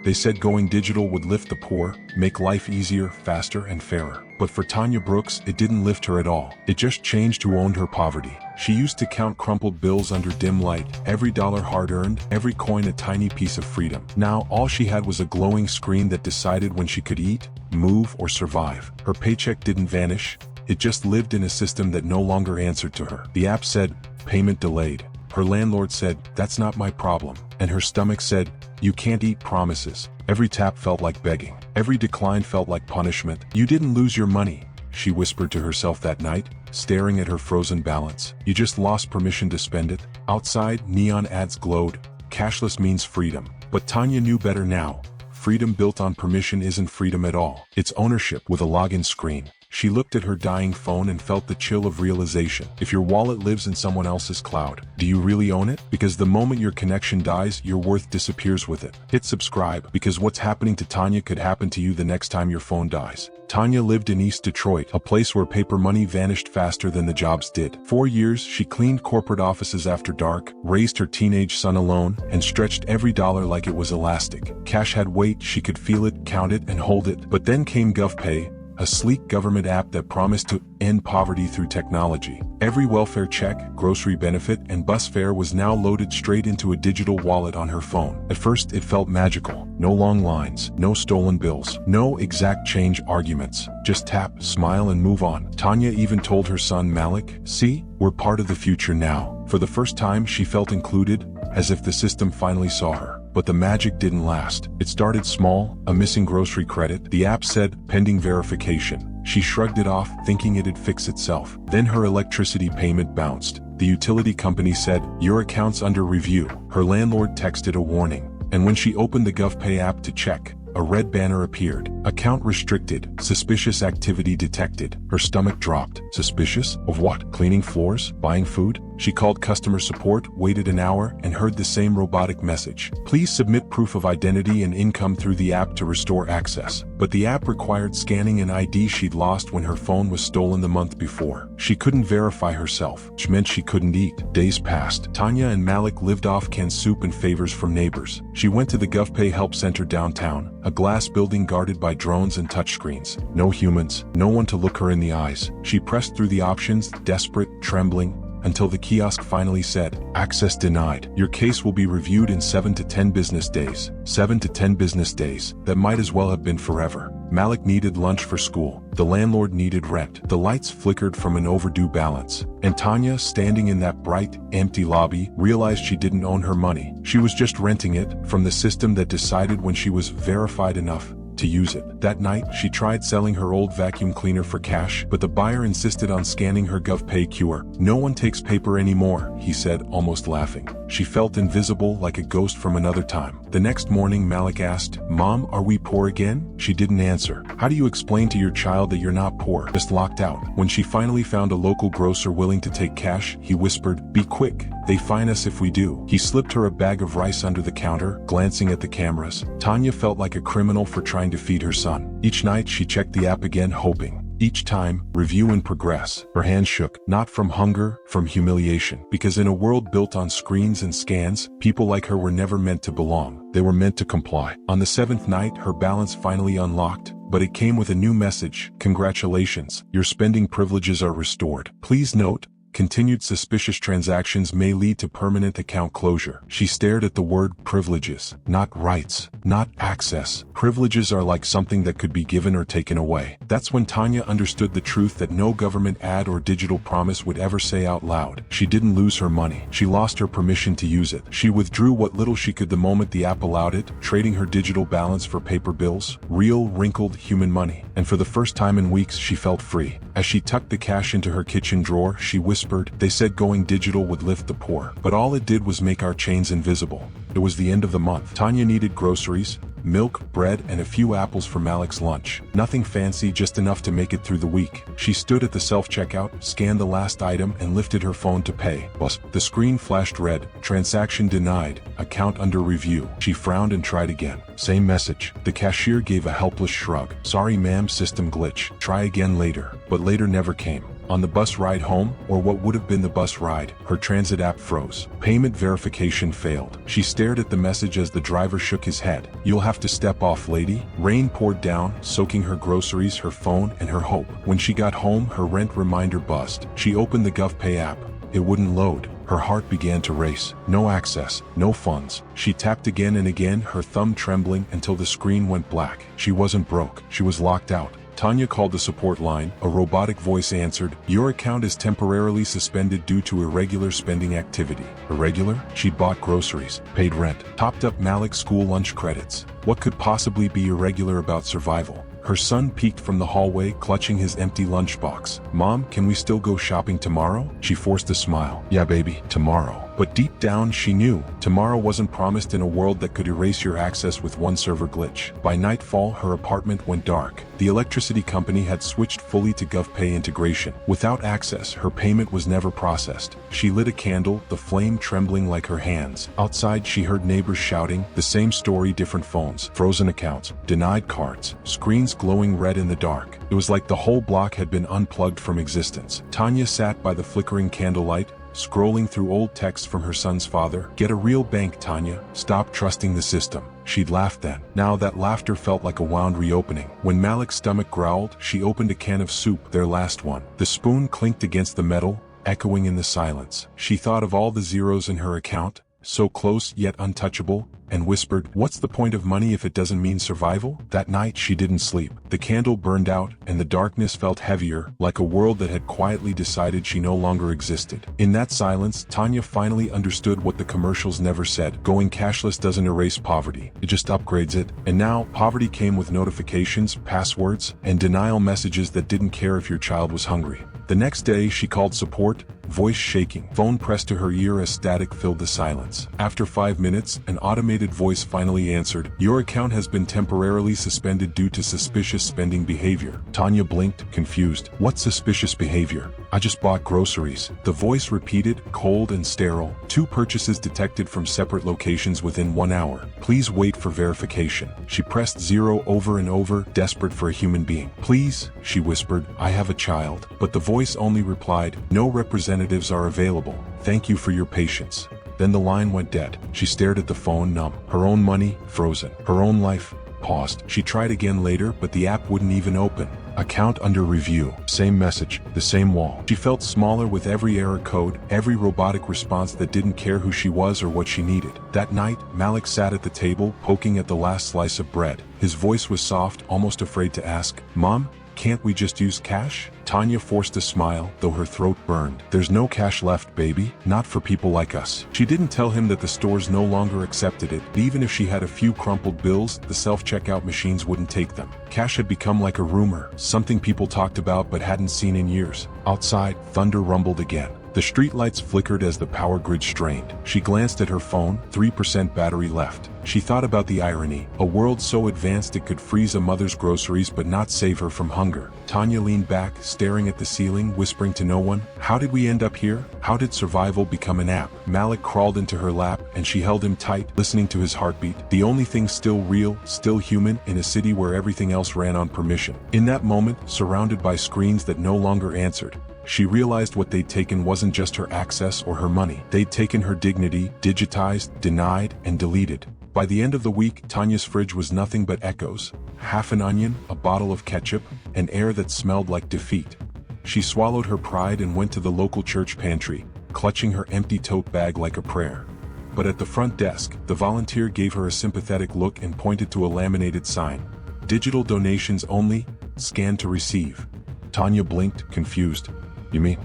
They said going digital would lift the poor, make life easier, faster, and fairer. But for Tanya Brooks, it didn't lift her at all. It just changed who owned her poverty. She used to count crumpled bills under dim light, every dollar hard-earned, every coin a tiny piece of freedom. Now, all she had was a glowing screen that decided when she could eat, move, or survive. Her paycheck didn't vanish. It just lived in a system that no longer answered to her. The app said, "Payment delayed." Her landlord said, "That's not my problem." And her stomach said, "You can't eat promises." Every tap felt like begging. Every decline felt like punishment. "You didn't lose your money," she whispered to herself that night, staring at her frozen balance. "You just lost permission to spend it." Outside, neon ads glowed. Cashless means freedom. But Tanya knew better now. Freedom built on permission isn't freedom at all. It's ownership with a login screen. She looked at her dying phone and felt the chill of realization. If your wallet lives in someone else's cloud, do you really own it? Because the moment your connection dies, your worth disappears with it. Hit subscribe, because what's happening to Tanya could happen to you the next time your phone dies. Tanya lived in East Detroit, a place where paper money vanished faster than the jobs did. 4 years, she cleaned corporate offices after dark, raised her teenage son alone, and stretched every dollar like it was elastic. Cash had weight, she could feel it, count it, and hold it. But then came GovPay, a sleek government app that promised to end poverty through technology. Every welfare check, grocery benefit, and bus fare was now loaded straight into a digital wallet on her phone. At first, it felt magical. No long lines, no stolen bills, no exact change arguments. Just tap, smile, and move on. Tanya even told her son Malik, "See, we're part of the future now." For the first time, she felt included, as if the system finally saw her. But the magic didn't last. It started small, a missing grocery credit. The app said, "Pending verification." She shrugged it off, thinking it'd fix itself. Then her electricity payment bounced. The utility company said, "Your account's under review." Her landlord texted a warning. And when she opened the GovPay app to check, a red banner appeared. "Account restricted. Suspicious activity detected." Her stomach dropped. Suspicious? Of what? Cleaning floors? Buying food? She called customer support, waited an hour, and heard the same robotic message. "Please submit proof of identity and income through the app to restore access." But the app required scanning an ID she'd lost when her phone was stolen the month before. She couldn't verify herself, which meant she couldn't eat. Days passed. Tanya and Malik lived off canned soup and favors from neighbors. She went to the GovPay Help Center downtown, a glass building guarded by drones and touchscreens. No humans, no one to look her in the eyes. She pressed through the options, desperate, trembling, until the kiosk finally said, "Access denied. Your case will be reviewed in 7 to 10 business days." 7 to 10 business days. That might as well have been forever. Malik needed lunch for school. The landlord needed rent. The lights flickered from an overdue balance. And Tanya, standing in that bright, empty lobby, realized she didn't own her money. She was just renting it from the system that decided when she was verified enough to use it. That night, she tried selling her old vacuum cleaner for cash, but the buyer insisted on scanning her GovPay QR. "No one takes paper anymore," he said, almost laughing. She felt invisible, like a ghost from another time. The next morning, Malik asked, "Mom, are we poor again?" She didn't answer. How do you explain to your child that you're not poor, just locked out? When she finally found a local grocer willing to take cash, he whispered, "Be quick. They fine us if we do." He slipped her a bag of rice under the counter, glancing at the cameras. Tanya felt like a criminal for trying to feed her son. Each night she checked the app again, hoping. Each time, review in progress. Her hands shook, not from hunger, from humiliation. Because in a world built on screens and scans, people like her were never meant to belong. They were meant to comply. On the 7th night, her balance finally unlocked. But it came with a new message. "Congratulations, your spending privileges are restored. Please note, continued suspicious transactions may lead to permanent account closure." She stared at the word privileges, not rights, not access. Privileges are like something that could be given or taken away. That's when Tanya understood the truth that no government ad or digital promise would ever say out loud. She didn't lose her money. She lost her permission to use it. She withdrew what little she could the moment the app allowed it, trading her digital balance for paper bills, real, wrinkled, human money. And for the first time in weeks, she felt free. As she tucked the cash into her kitchen drawer, she whispered, "They said going digital would lift the poor. But all it did was make our chains invisible." It was the end of the month. Tanya needed groceries, milk, bread, and a few apples for Malik's lunch. Nothing fancy, just enough to make it through the week. She stood at the self-checkout, scanned the last item, and lifted her phone to pay. Plus, the screen flashed red, "Transaction denied, account under review." She frowned and tried again. Same message. The cashier gave a helpless shrug. "Sorry ma'am, system glitch. Try again later." But later never came. On the bus ride home, or what would have been the bus ride, her transit app froze. Payment verification failed. She stared at the message as the driver shook his head. "You'll have to step off, lady." Rain poured down, soaking her groceries, her phone, and her hope. When she got home, her rent reminder buzzed. She opened the GovPay app. It wouldn't load. Her heart began to race. No access, no funds. She tapped again and again, her thumb trembling until the screen went black. She wasn't broke. She was locked out. Tanya called the support line. A robotic voice answered, "Your account is temporarily suspended due to irregular spending activity." Irregular? She'd bought groceries, paid rent, topped up Malik's school lunch credits. What could possibly be irregular about survival? Her son peeked from the hallway, clutching his empty lunchbox. "Mom, can we still go shopping tomorrow?" She forced a smile. "Yeah, baby, tomorrow." But deep down she knew, tomorrow wasn't promised in a world that could erase your access with one server glitch. By nightfall, her apartment went dark. The electricity company had switched fully to GovPay integration. Without access, her payment was never processed. She lit a candle, the flame trembling like her hands. Outside, she heard neighbors shouting, the same story, different phones, frozen accounts, denied cards, screens glowing red in the dark. It was like the whole block had been unplugged from existence. Tanya sat by the flickering candlelight, scrolling through old texts from her son's father. "Get a real bank, Tanya. Stop trusting the system." She'd laughed then. Now that laughter felt like a wound reopening. When Malik's stomach growled, she opened a can of soup, their last one. The spoon clinked against the metal, echoing in the silence. She thought of all the zeros in her account, so close yet untouchable, and whispered, "What's the point of money if it doesn't mean survival?" That night she didn't sleep. The candle burned out, and the darkness felt heavier, like a world that had quietly decided she no longer existed. In that silence, Tanya finally understood what the commercials never said. Going cashless doesn't erase poverty, it just upgrades it. And now, poverty came with notifications, passwords, and denial messages that didn't care if your child was hungry. The next day, she called support, voice shaking, phone pressed to her ear as static filled the silence. After 5 minutes, an automated voice finally answered, "Your account has been temporarily suspended due to suspicious spending behavior." Tanya blinked, confused. "What suspicious behavior? I just bought groceries." The voice repeated, cold and sterile, "2 purchases detected from separate locations within 1 hour. Please wait for verification." She pressed 0 over and over, desperate for a human being. "Please," she whispered, "I have a child." But the voice only replied, "No representatives are available. Thank you for your patience." Then the line went dead. She stared at the phone, numb. Her own money, frozen. Her own life, paused. She tried again later, but the app wouldn't even open. Account under review. Same message, the same wall. She felt smaller with every error code, every robotic response that didn't care who she was or what she needed. That night, Malik sat at the table, poking at the last slice of bread. His voice was soft, almost afraid to ask, "Mom, can't we just use cash?" Tanya forced a smile, though her throat burned. "There's no cash left, baby. Not for people like us." She didn't tell him that the stores no longer accepted it. Even if she had a few crumpled bills, the self-checkout machines wouldn't take them. Cash had become like a rumor, something people talked about but hadn't seen in years. Outside, thunder rumbled again. The streetlights flickered as the power grid strained. She glanced at her phone, 3% battery left. She thought about the irony. A world so advanced it could freeze a mother's groceries but not save her from hunger. Tanya leaned back, staring at the ceiling, whispering to no one, "How did we end up here? How did survival become an app?" Malik crawled into her lap, and she held him tight, listening to his heartbeat. The only thing still real, still human, in a city where everything else ran on permission. In that moment, surrounded by screens that no longer answered, she realized what they'd taken wasn't just her access or her money. They'd taken her dignity, digitized, denied, and deleted. By the end of the week, Tanya's fridge was nothing but echoes. Half an onion, a bottle of ketchup, an air that smelled like defeat. She swallowed her pride and went to the local church pantry, clutching her empty tote bag like a prayer. But at the front desk, the volunteer gave her a sympathetic look and pointed to a laminated sign. "Digital donations only, scan to receive." Tanya blinked, confused. "You mean,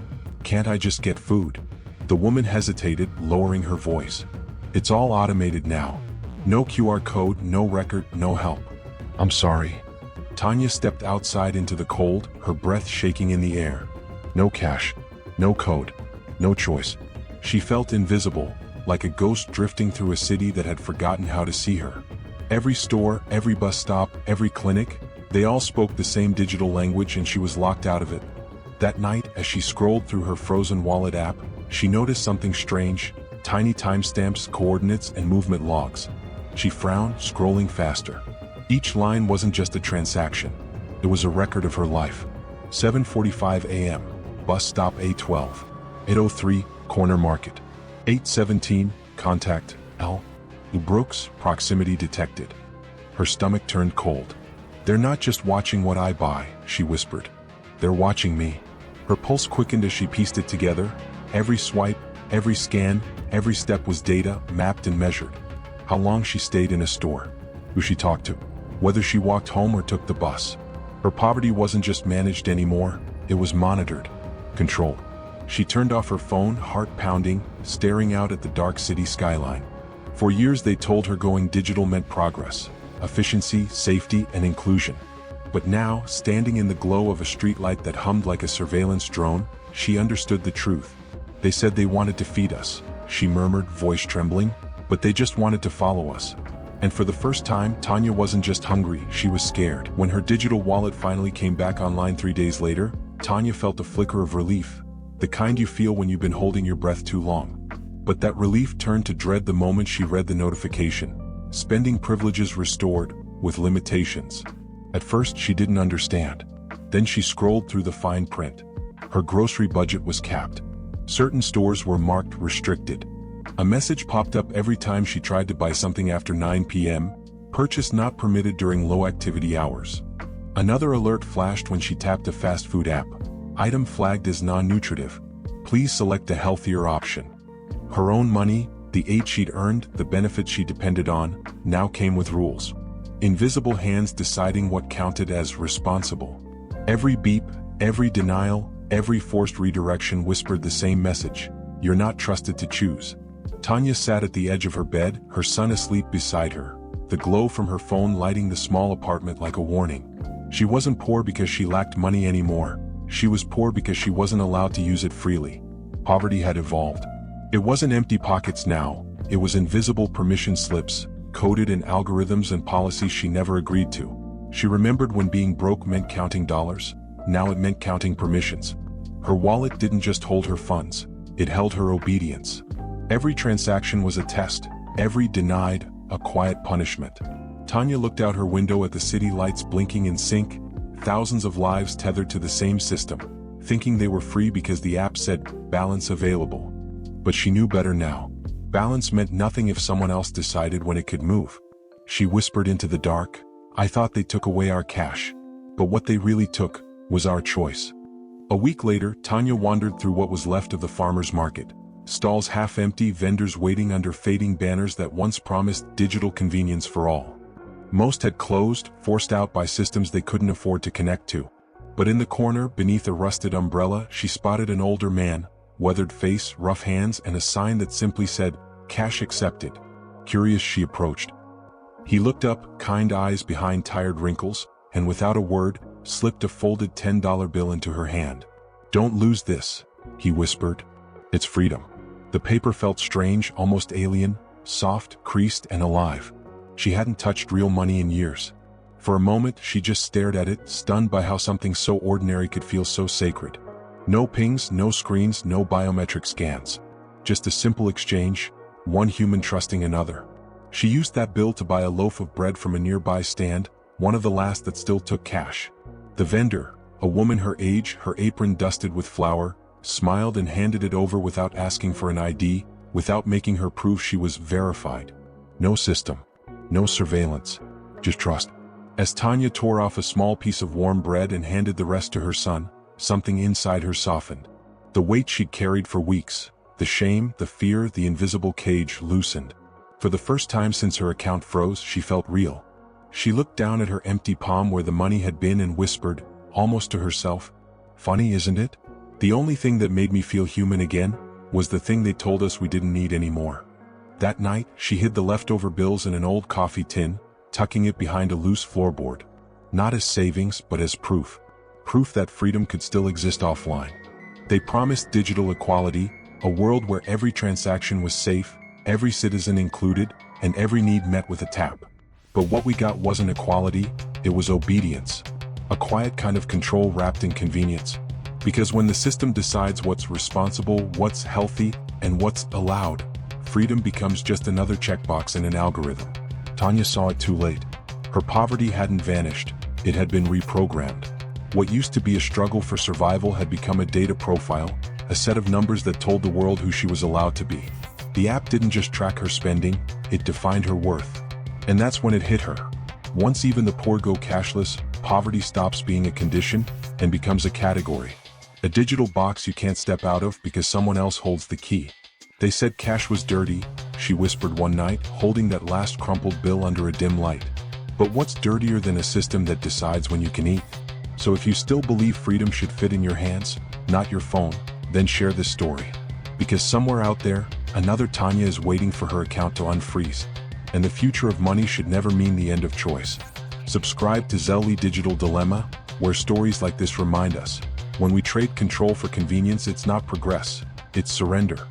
can't I just get food?" The woman hesitated, lowering her voice. "It's all automated now. No QR code, no record, no help." "I'm sorry." Tanya stepped outside into the cold, her breath shaking in the air. No cash, no code, no choice. She felt invisible, like a ghost drifting through a city that had forgotten how to see her. Every store, every bus stop, every clinic, they all spoke the same digital language, and she was locked out of it. That night, as she scrolled through her frozen wallet app, she noticed something strange: tiny timestamps, coordinates, and movement logs. She frowned, scrolling faster. Each line wasn't just a transaction. It was a record of her life. 7:45 a.m. bus stop A12. 803, corner market. 817, contact, L. Brooks, proximity detected. Her stomach turned cold. "They're not just watching what I buy," she whispered. "They're watching me." Her pulse quickened as she pieced it together. Every swipe, every scan, every step was data, mapped and measured. How long she stayed in a store, who she talked to, whether she walked home or took the bus. Her poverty wasn't just managed anymore, it was monitored, controlled. She turned off her phone, heart pounding, staring out at the dark city skyline. For years they told her going digital meant progress, efficiency, safety, and inclusion. But now, standing in the glow of a streetlight that hummed like a surveillance drone, she understood the truth. "They said they wanted to feed us," she murmured, voice trembling, "but they just wanted to follow us." And for the first time, Tanya wasn't just hungry, she was scared. When her digital wallet finally came back online 3 days later, Tanya felt a flicker of relief, the kind you feel when you've been holding your breath too long. But that relief turned to dread the moment she read the notification. Spending privileges restored, with limitations. At first she didn't understand. Then she scrolled through the fine print. Her grocery budget was capped. Certain stores were marked restricted. A message popped up every time she tried to buy something after 9 p.m., purchase not permitted during low-activity hours. Another alert flashed when she tapped a fast food app. Item flagged as non-nutritive. Please select a healthier option. Her own money, the aid she'd earned, the benefits she depended on, now came with rules. Invisible hands deciding what counted as responsible. Every beep, every denial, every forced redirection whispered the same message: "You're not trusted to choose." Tanya sat at the edge of her bed, her son asleep beside her, the glow from her phone lighting the small apartment like a warning. She wasn't poor because she lacked money anymore. She was poor because she wasn't allowed to use it freely. Poverty had evolved. It wasn't empty pockets now, it was invisible permission slips, coded in algorithms and policies she never agreed to. She remembered when being broke meant counting dollars, now it meant counting permissions. Her wallet didn't just hold her funds, it held her obedience. Every transaction was a test, every denied, a quiet punishment. Tanya looked out her window at the city lights blinking in sync, thousands of lives tethered to the same system, thinking they were free because the app said, "balance available." But she knew better now. Balance meant nothing if someone else decided when it could move. She whispered into the dark, "I thought they took away our cash. But what they really took was our choice." A week later, Tanya wandered through what was left of the farmer's market. Stalls half empty, vendors waiting under fading banners that once promised digital convenience for all. Most had closed, forced out by systems they couldn't afford to connect to. But in the corner, beneath a rusted umbrella, she spotted an older man, weathered face, rough hands, and a sign that simply said, "Cash accepted." Curious, she approached. He looked up, kind eyes behind tired wrinkles, and without a word, slipped a folded $10 bill into her hand. "Don't lose this," he whispered. "It's freedom." The paper felt strange, almost alien, soft, creased, and alive. She hadn't touched real money in years. For a moment, she just stared at it, stunned by how something so ordinary could feel so sacred. No pings, no screens, no biometric scans. Just a simple exchange, one human trusting another. She used that bill to buy a loaf of bread from a nearby stand, one of the last that still took cash. The vendor, a woman her age, her apron dusted with flour, smiled and handed it over without asking for an ID, without making her prove she was verified. No system, no surveillance, just trust. As Tanya tore off a small piece of warm bread and handed the rest to her son, something inside her softened. The weight she'd carried for weeks, the shame, the fear, the invisible cage loosened. For the first time since her account froze, she felt real. She looked down at her empty palm where the money had been and whispered, almost to herself, "Funny, isn't it? The only thing that made me feel human again was the thing they told us we didn't need anymore." That night, she hid the leftover bills in an old coffee tin, tucking it behind a loose floorboard. Not as savings, but as proof. Proof that freedom could still exist offline. They promised digital equality, a world where every transaction was safe, every citizen included, and every need met with a tap. But what we got wasn't equality, it was obedience. A quiet kind of control wrapped in convenience. Because when the system decides what's responsible, what's healthy, and what's allowed, freedom becomes just another checkbox in an algorithm. Tanya saw it too late. Her poverty hadn't vanished, it had been reprogrammed. What used to be a struggle for survival had become a data profile, a set of numbers that told the world who she was allowed to be. The app didn't just track her spending, it defined her worth. And that's when it hit her. Once even the poor go cashless, poverty stops being a condition and becomes a category. A digital box you can't step out of because someone else holds the key. They said cash was dirty, she whispered one night, holding that last crumpled bill under a dim light. But what's dirtier than a system that decides when you can eat? So if you still believe freedom should fit in your hands, not your phone, then share this story. Because somewhere out there, another Tanya is waiting for her account to unfreeze. And the future of money should never mean the end of choice. Subscribe to Zelly Digital Dilemma, where stories like this remind us, when we trade control for convenience, it's not progress, it's surrender.